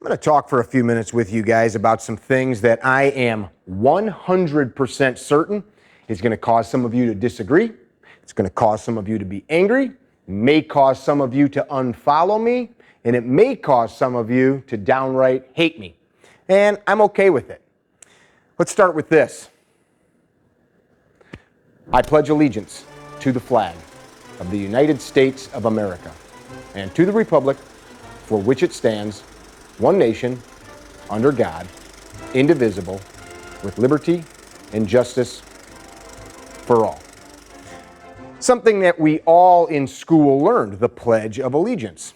I'm going to talk for a few minutes with you guys about some things that I am 100% certain is going to cause some of you to disagree. It's going to cause some of you to be angry, may cause some of you to unfollow me, and it may cause some of you to downright hate me. And I'm okay with it. Let's start with this. I pledge allegiance to the flag of the United States of America and to the republic for which it stands, one nation, under God, indivisible, with liberty and justice for all. Something that we all in school learned, the Pledge of Allegiance.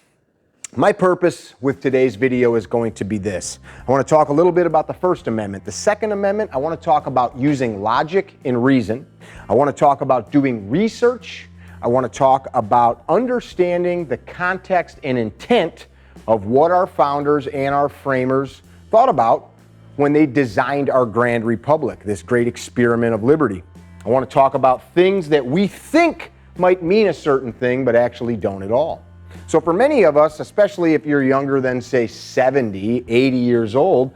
My purpose with today's video is going to be this. I want to talk a little bit about the First Amendment. The Second Amendment, I want to talk about using logic and reason. I want to talk about doing research. I want to talk about understanding the context and intent of what our founders and our framers thought about when they designed our grand republic, this great experiment of liberty. I want to talk about things that we think might mean a certain thing, but actually don't at all. So for many of us, especially if you're younger than, say, 70, 80 years old,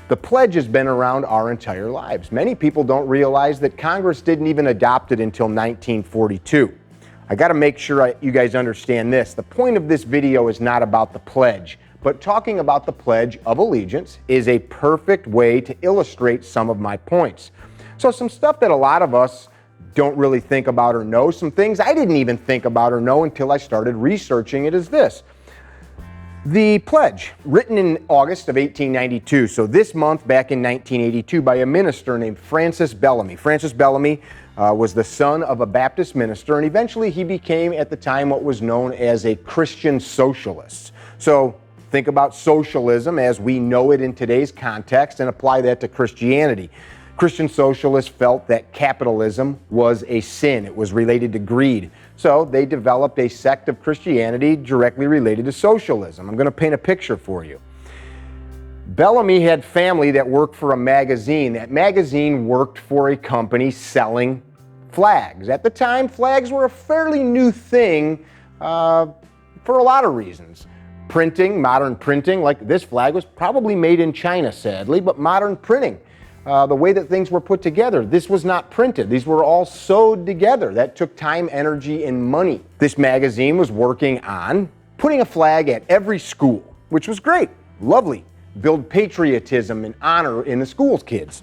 the pledge has been around our entire lives. Many people don't realize that Congress didn't even adopt it until 1942. I got to make sure you guys understand this. The point of this video is not about the pledge, but talking about the Pledge of Allegiance is a perfect way to illustrate some of my points. So some stuff that a lot of us don't really think about or know, some things I didn't even think about or know until I started researching it, is this. The pledge, written in August of 1892, so this month back in 1982, by a minister named Francis Bellamy. Francis Bellamy was the son of a Baptist minister, and eventually he became, at the time, what was known as a Christian socialist. So think about socialism as we know it in today's context and apply that to Christianity. Christian socialists felt that capitalism was a sin. It was related to greed. So they developed a sect of Christianity directly related to socialism. I'm going to paint a picture for you. Bellamy had family that worked for a magazine. That magazine worked for a company selling flags. At the time, flags were a fairly new thing for a lot of reasons. Printing, modern printing, like this flag was probably made in China, sadly, but modern printing. The way that things were put together, this was not printed. These were all sewed together. That took time, energy, and money. This magazine was working on putting a flag at every school, which was great, lovely. Build patriotism and honor in the school's kids.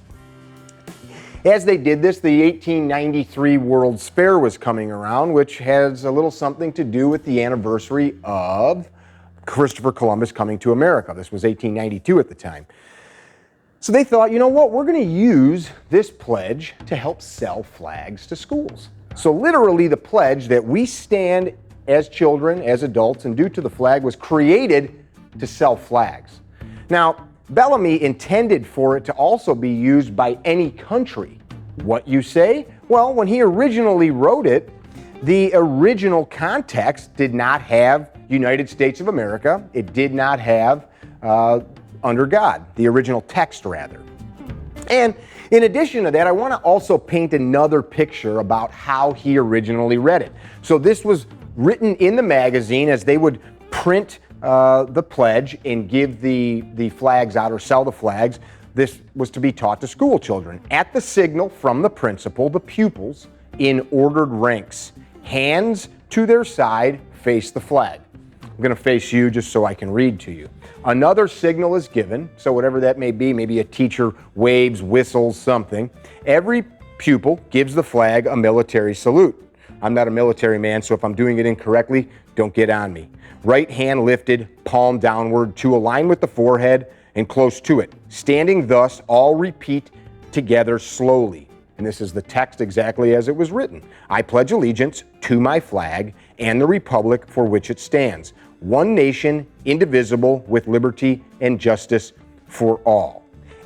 As they did this, the 1893 World's Fair was coming around, which has a little something to do with the anniversary of Christopher Columbus coming to America. This was 1892 at the time. So they thought, you know what, we're going to use this pledge to help sell flags to schools. So literally the pledge that we stand as children, as adults, and do to the flag was created to sell flags. Now, Bellamy intended for it to also be used by any country. What you say? Well, when he originally wrote it, the original context did not have United States of America. It did not have under God, the original text rather. And in addition to that, I want to also paint another picture about how he originally read it. So this was written in the magazine as they would print the pledge and give the flags out or sell the flags. This was to be taught to school children. At the signal from the principal, the pupils, in ordered ranks, hands to their side, face the flag. I'm going to face you just so I can read to you. Another signal is given, so whatever that may be, maybe a teacher waves, whistles, something. Every pupil gives the flag a military salute. I'm not a military man, so if I'm doing it incorrectly, don't get on me. Right hand lifted, palm downward to align with the forehead and close to it. Standing thus, all repeat together slowly. And this is the text exactly as it was written. I pledge allegiance to my flag and the republic for which it stands, one nation, indivisible, with liberty and justice for all.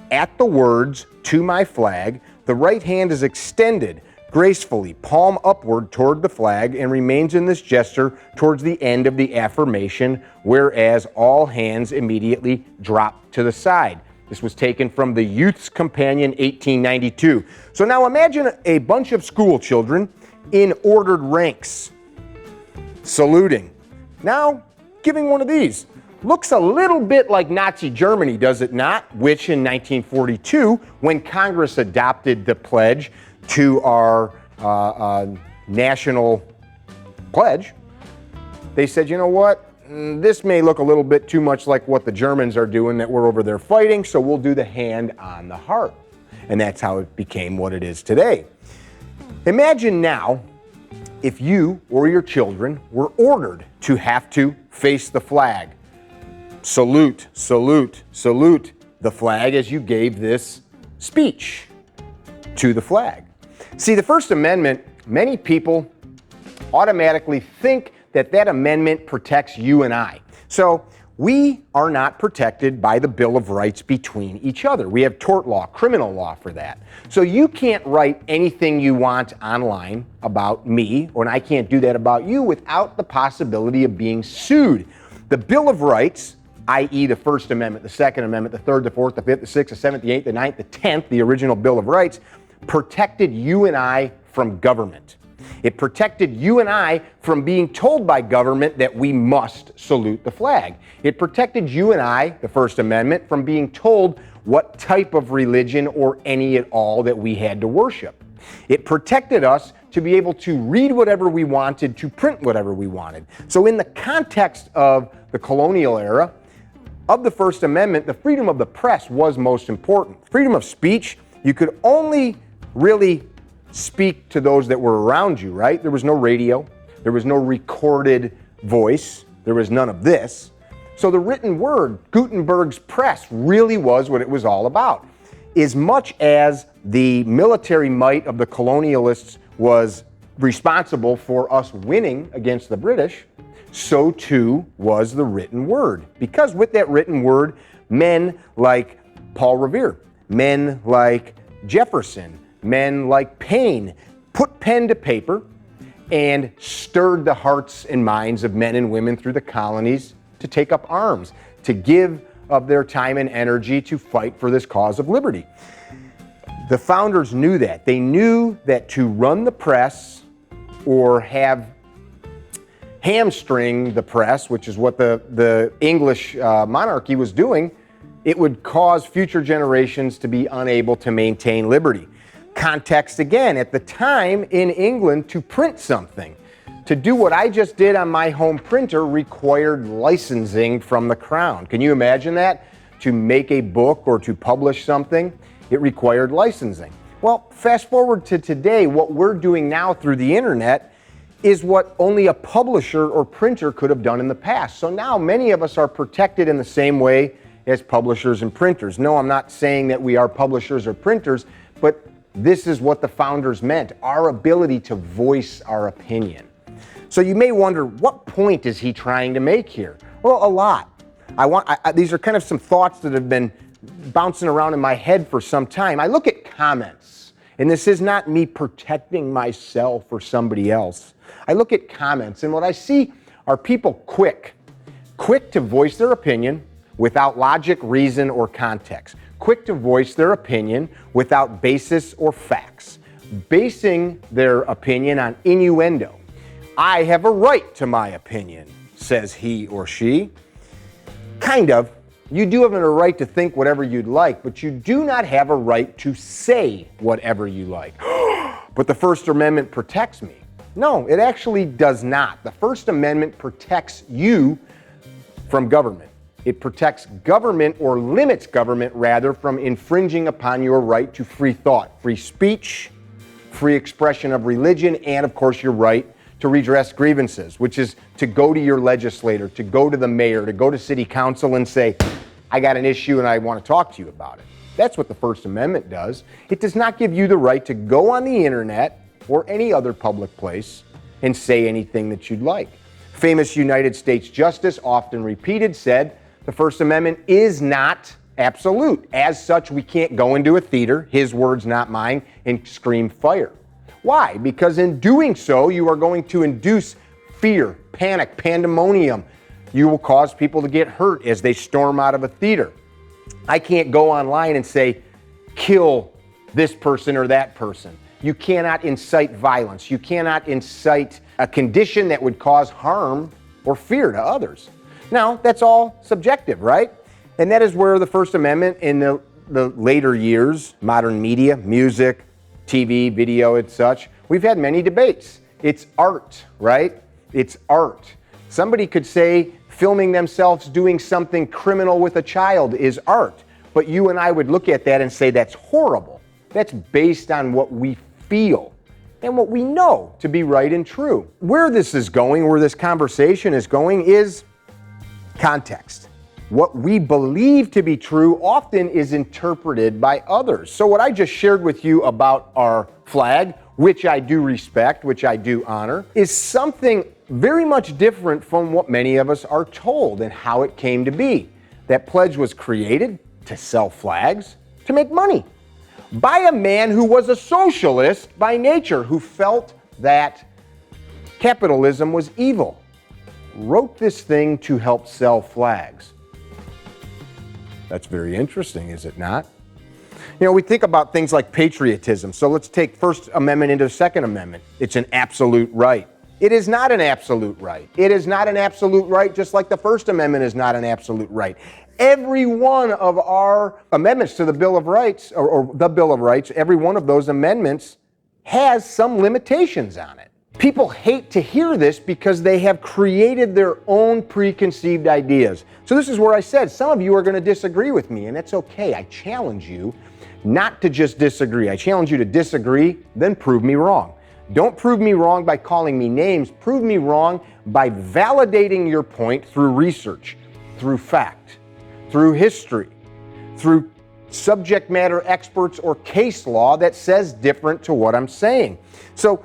At the words, to my flag, the right hand is extended gracefully, palm upward toward the flag, and remains in this gesture towards the end of the affirmation, whereas all hands immediately drop to the side. This was taken from the Youth's Companion, 1892. So now imagine a bunch of school children in ordered ranks, saluting. Now, giving one of these. looks a little bit like Nazi Germany, does it not? Which in 1942, when Congress adopted the pledge to our national pledge, they said, you know what? This may look a little bit too much like what the Germans are doing that we're over there fighting, so we'll do the hand on the heart. And that's how it became what it is today. Imagine now if you or your children were ordered to have to face the flag. Salute, salute, salute the flag as you gave this speech to the flag. See, the First Amendment, many people automatically think that that amendment protects you and I. So we are not protected by the Bill of Rights between each other. We have tort law, criminal law for that. So you can't write anything you want online about me, and I can't do that about you without the possibility of being sued. The Bill of Rights, i.e. the First Amendment, the Second Amendment, the Third, the Fourth, the Fifth, the Sixth, the Seventh, the Eighth, the Ninth, the Tenth, the original Bill of Rights, protected you and I from government. It protected you and I from being told by government that we must salute the flag. It protected you and I, the First Amendment, from being told what type of religion or any at all that we had to worship. It protected us to be able to read whatever we wanted, to print whatever we wanted. So in the context of the colonial era, of the First Amendment, the freedom of the press was most important. Freedom of speech, you could only really speak to those that were around you, right? There was no radio, there was no recorded voice, there was none of this. So the written word, Gutenberg's press, really was what it was all about. As much as the military might of the colonialists was responsible for us winning against the British, so too was the written word. Because with that written word, men like Paul Revere, men like Jefferson, men like Paine put pen to paper and stirred the hearts and minds of men and women through the colonies to take up arms, to give of their time and energy to fight for this cause of liberty. The founders knew that. They knew that to run the press or have hamstring the press, which is what the English monarchy was doing, it would cause future generations to be unable to maintain liberty. Context again, at the time in England, to print something, to do what I just did on my home printer required licensing from the crown. Can you imagine that? To make a book or to publish something, it required licensing. Well, fast forward to today, what we're doing now through the internet is what only a publisher or printer could have done in the past. So now many of us are protected in the same way as publishers and printers. No, I'm not saying that we are publishers or printers, but this is what the founders meant, our ability to voice our opinion. So you may wonder, what point is he trying to make here? Well, a lot. These are kind of some thoughts that have been bouncing around in my head for some time. I look at comments, and this is not me protecting myself or somebody else. I look at comments, and what I see are people quick to voice their opinion without logic, reason, or context. Quick to voice their opinion without basis or facts, basing their opinion on innuendo. I have a right to my opinion, says he or she. Kind of. You do have a right to think whatever you'd like, but you do not have a right to say whatever you like. But the First Amendment protects me. No, it actually does not. The First Amendment protects you from government. It protects government, or limits government rather, from infringing upon your right to free thought, free speech, free expression of religion, and of course your right to redress grievances, which is to go to your legislator, to go to the mayor, to go to city council and say, I got an issue and I want to talk to you about it. That's what the First Amendment does. It does not give you the right to go on the internet or any other public place and say anything that you'd like. Famous United States Justice, often repeated, said, the First Amendment is not absolute. As such, we can't go into a theater, his words, not mine, and scream fire. Why? Because in doing so, you are going to induce fear, panic, pandemonium. You will cause people to get hurt as they storm out of a theater. I can't go online and say, kill this person or that person. You cannot incite violence. You cannot incite a condition that would cause harm or fear to others. Now, that's all subjective, right? And that is where the First Amendment in the later years, modern media, music, TV, video, and such, we've had many debates. It's art, right? It's art. Somebody could say filming themselves doing something criminal with a child is art, but you and I would look at that and say that's horrible. That's based on what we feel and what we know to be right and true. Where this is going, where this conversation is going, is context. What we believe to be true often is interpreted by others. So what I just shared with you about our flag, which I do respect, which I do honor, is something very much different from what many of us are told and how it came to be. That pledge was created to sell flags, to make money, by a man who was a socialist by nature, who felt that capitalism was evil. Wrote this thing to help sell flags. That's very interesting, is it not? You know, we think about things like patriotism. So let's take First Amendment into the Second Amendment. It's an absolute right. It is not an absolute right. It is not an absolute right, just like the First Amendment is not an absolute right. Every one of our amendments to the Bill of Rights, or the Bill of Rights, every one of those amendments has some limitations on it. People hate to hear this because they have created their own preconceived ideas. So this is where I said some of you are going to disagree with me, and that's okay. I challenge you not to just disagree. I challenge you to disagree, then prove me wrong. Don't prove me wrong by calling me names. Prove me wrong by validating your point through research, through fact, through history, through subject matter experts or case law that says different to what I'm saying. So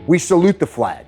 we salute the flag.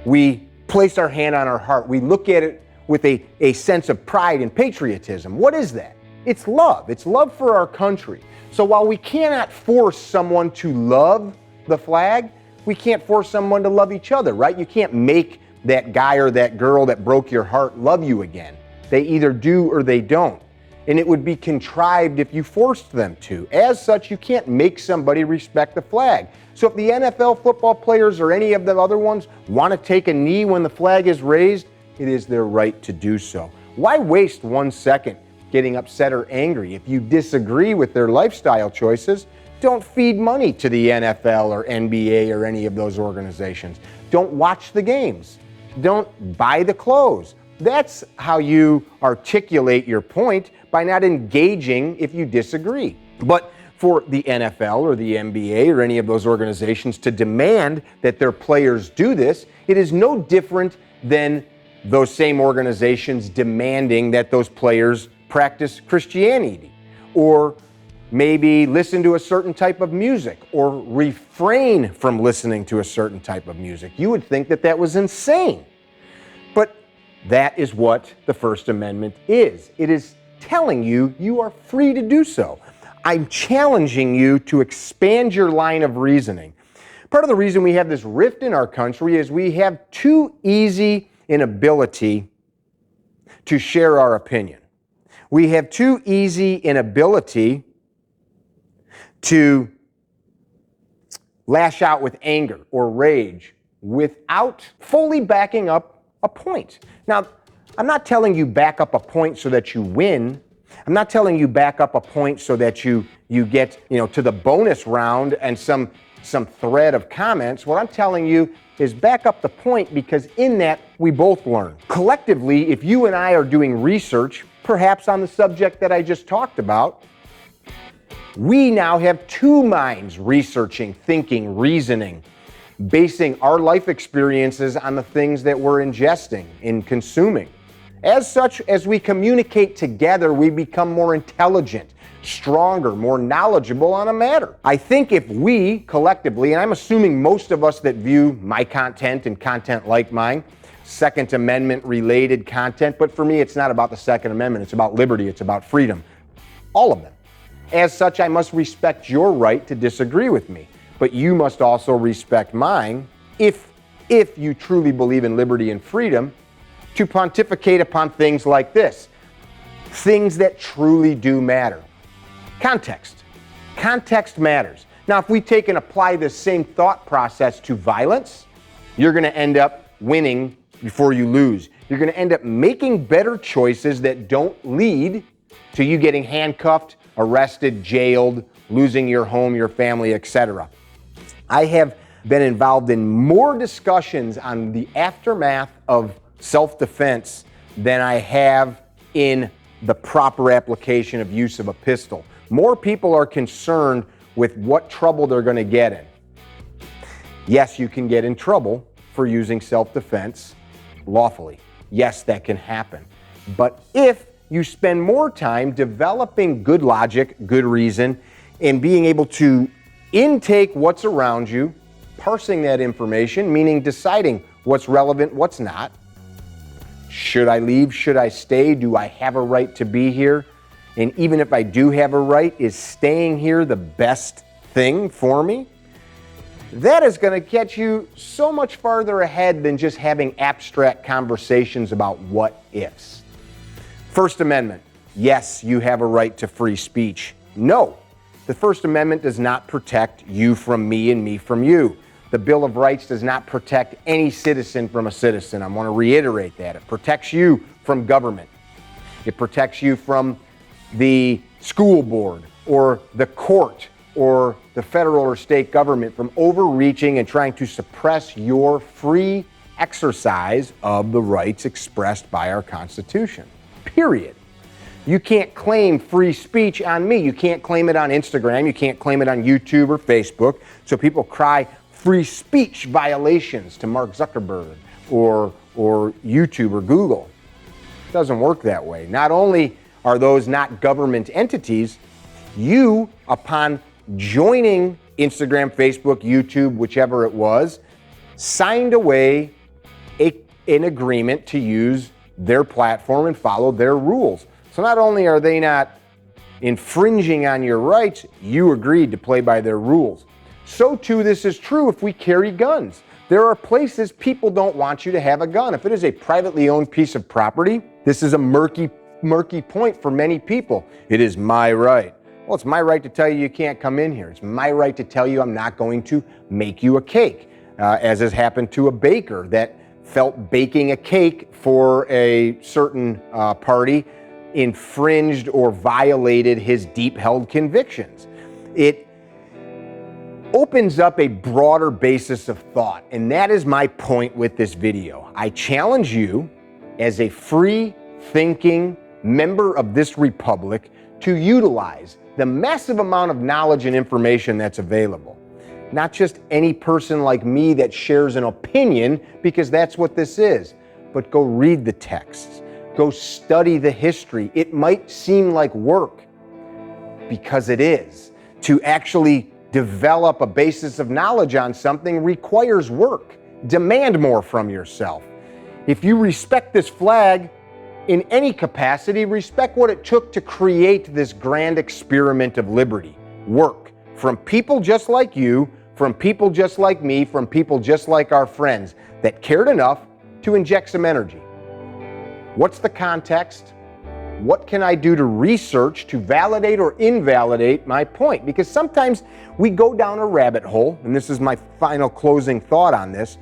We place our hand on our heart. We look at it with a sense of pride and patriotism. What is that? It's love. It's love for our country. So while we cannot force someone to love the flag, we can't force someone to love each other, right? You can't make that guy or that girl that broke your heart love you again. They either do or they don't. And it would be contrived if you forced them to. As such, you can't make somebody respect the flag. So if the NFL football players or any of the other ones want to take a knee when the flag is raised, it is their right to do so. Why waste 1 second getting upset or angry? If you disagree with their lifestyle choices, don't feed money to the NFL or NBA or any of those organizations. Don't watch the games. Don't buy the clothes. That's how you articulate your point, by not engaging if you disagree. But for the NFL or the NBA or any of those organizations to demand that their players do this, it is no different than those same organizations demanding that those players practice Christianity, or maybe listen to a certain type of music, or refrain from listening to a certain type of music. You would think that that was insane. But that is what the First Amendment is. It is telling you you are free to do so. I'm challenging you to expand your line of reasoning. Part of the reason we have this rift in our country is we have too easy an ability to share our opinion. We have too easy an ability to lash out with anger or rage without fully backing up a point. Now, I'm not telling you back up a point so that you win. I'm not telling you back up a point so that you get, to the bonus round and some thread of comments. What I'm telling you is back up the point, because in that we both learn. Collectively, if you and I are doing research, perhaps on the subject that I just talked about, we now have two minds researching, thinking, reasoning, basing our life experiences on the things that we're ingesting and consuming. As such, as we communicate together, we become more intelligent, stronger, more knowledgeable on a matter. I think if we collectively, and I'm assuming most of us that view my content and content like mine, Second Amendment related content, but for me it's not about the Second Amendment, it's about liberty, it's about freedom, all of them. As such, I must respect your right to disagree with me, but you must also respect mine if you truly believe in liberty and freedom, to pontificate upon things like this, things that truly do matter. Context. Context matters. Now, if we take and apply this same thought process to violence, you're going to end up winning before you lose. You're going to end up making better choices that don't lead to you getting handcuffed, arrested, jailed, losing your home, your family, etc. I have been involved in more discussions on the aftermath of self-defense than I have in the proper application of use of a pistol. More people are concerned with what trouble they're going to get in. Yes, you can get in trouble for using self-defense lawfully. Yes, that can happen. But if you spend more time developing good logic, good reason, and being able to intake what's around you, parsing that information, meaning deciding what's relevant, what's not. Should I leave? Should I stay? Do I have a right to be here? And even if I do have a right, is staying here the best thing for me? That is going to get you so much farther ahead than just having abstract conversations about what ifs. First Amendment. Yes, you have a right to free speech. No, the First Amendment does not protect you from me and me from you. The Bill of Rights does not protect any citizen from a citizen. I want to reiterate that. It protects you from government. It protects you from the school board or the court or the federal or state government from overreaching and trying to suppress your free exercise of the rights expressed by our Constitution. Period. You can't claim free speech on me. You can't claim it on Instagram. You can't claim it on YouTube or Facebook. So people cry free speech violations to Mark Zuckerberg or YouTube or Google. It doesn't work that way. Not only are those not government entities, you, upon joining Instagram, Facebook, YouTube, whichever it was, signed away an agreement to use their platform and follow their rules. So not only are they not infringing on your rights, you agreed to play by their rules. So too, this is true if we carry guns. There are places people don't want you to have a gun. If it is a privately owned piece of property, this is a murky point for many people. It is my right. Well, it's my right to tell you you can't come in here. It's my right to tell you I'm not going to make you a cake, as has happened to a baker that felt baking a cake for a certain party infringed or violated his deep-held convictions. It opens up a broader basis of thought, and that is my point with this video. I challenge you as a free-thinking member of this republic to utilize the massive amount of knowledge and information that's available. Not just any person like me that shares an opinion, because that's what this is, but go read the texts. Go study the history. It might seem like work, because it is. To actually develop a basis of knowledge on something requires work. Demand more from yourself. If you respect this flag in any capacity, respect what it took to create this grand experiment of liberty. Work from people just like you, from people just like me, from people just like our friends that cared enough to inject some energy. What's the context? What can I do to research to validate or invalidate my point? Because sometimes we go down a rabbit hole, and this is my final closing thought on this,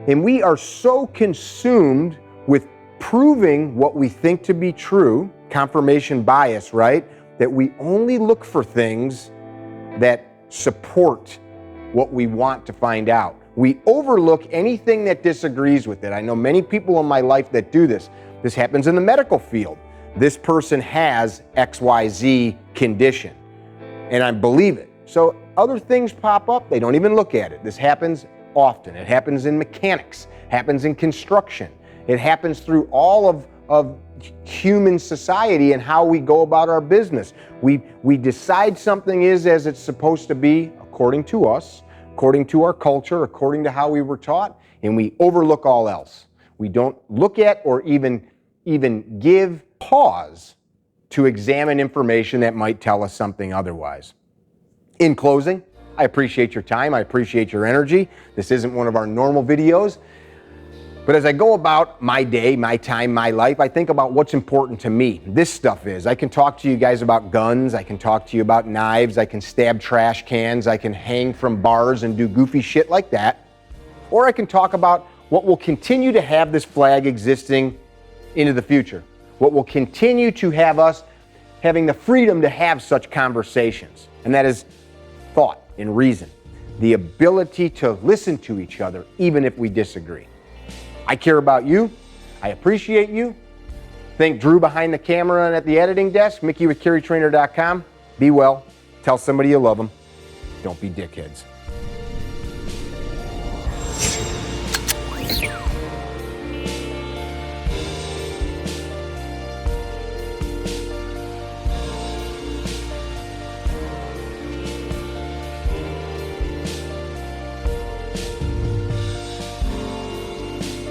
and we are so consumed with proving what we think to be true, confirmation bias, right? That we only look for things that support what we want to find out. We overlook anything that disagrees with it. I know many people in my life that do this. This happens in the medical field. This person has XYZ condition, and I believe it. So other things pop up, they don't even look at it. This happens often. It happens in mechanics, happens in construction. It happens through all of human society and how we go about our business. We decide something is as it's supposed to be according to us, according to our culture, according to how we were taught, and we overlook all else. We don't look at or even give pause to examine information that might tell us something otherwise. In closing, I appreciate your time. I appreciate your energy. This isn't one of our normal videos, but as I go about my day, my time, my life, I think about what's important to me. This stuff is. I can talk to you guys about guns. I can talk to you about knives. I can stab trash cans. I can hang from bars and do goofy shit like that. Or I can talk about what will continue to have this flag existing into the future. What will continue to have us having the freedom to have such conversations, and that is thought and reason, the ability to listen to each other even if we disagree. I care about you. I appreciate you. Thank Drew behind the camera and at the editing desk, Mickey with CarryTrainer.com. Be well. Tell somebody you love them. Don't be dickheads.